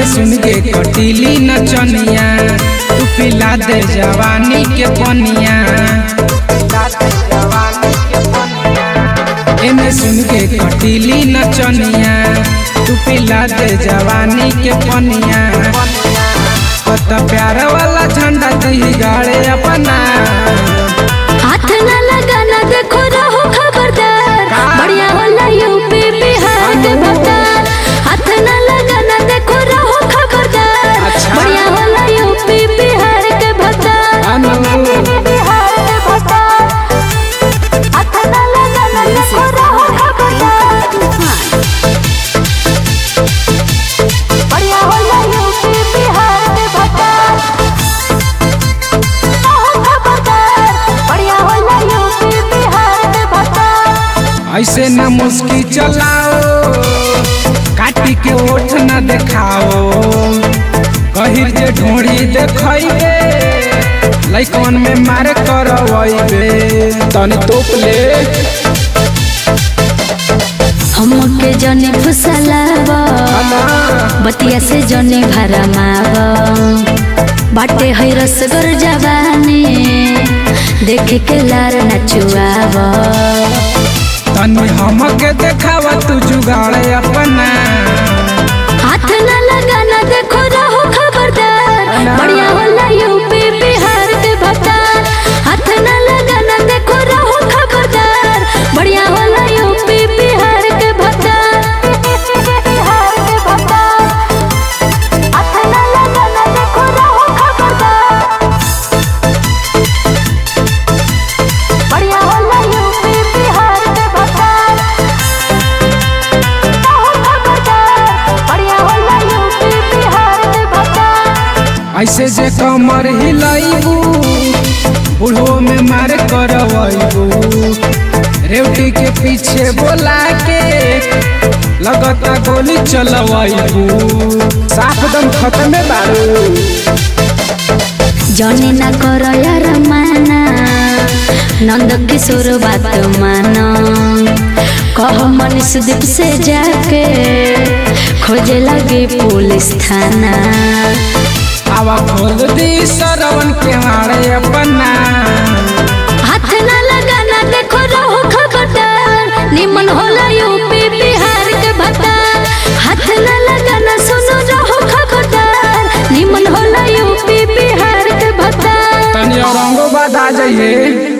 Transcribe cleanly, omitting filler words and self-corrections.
एने सुन के कटीली नचनिया तू पिला दे जवानी के पनिया। एने सुन के कटीली नचनिया तू पिला दे जवानी के पनिया। कत प्यार वाला झंडा दी गाड़े अपना हाथ न लगाना देखो रहो खबरदार बढ़िया होला यूपी बिहार के भतार। हाथ न लगाना देखो रहो खबरदार बढ़िया होला यूपी बिहार के भतार। बिहार के भतार हाथ न लगाना देखो रहो खबरदार बढ़िया होला यूपी बिहार के भतार। ऐसे न मुस्की चलाओ काटी के ओठ न देखाओ। कहिर जे ढोड़ी देखइबे लइकन में मार करवइबे तनी तोप ले। हमके जने फुसलावा बतिया से जने भरमावा। बाटे है रसगर जवानी देख के लार नचुआवा। तनी हमके देखावा तू जुगाड़े अपना। हाथ न लगाना देखो रहो खबरदार बढ़िया होला यूपी बिहार के भतार। हाथ न लगाना देखो रहो खबरदार बढ़िया होला यूपी बिहार के भतार। बिहार के भतार हाथ न लगाना देखो रहो खबरदार बढ़िया होला यूपी बिहार के भतार। बढ़िया होला यूपी बिहार के भतार। ऐसे जे कमर हिलाइबू बुढ़ो में मार करवइबू। रेवटी के पीछे बोला के लगता गोली चलवइबू। साफ दम खत्म बारू जने ना कर यार माना नंद किशोर बात माना। कह मनीष दीप से जाके खोजे लगे पुलिस थाना। आवा खोल दी सरवन के मारे अपना। हाथ न लगाना देखो रहो खबरदार निमन होला यूपी बिहार के भतार। हाथ न लगाना सुनो रहो खबरदार निमन होला यूपी बिहार के भतार। तनी औरंगाबाद आ जाइए।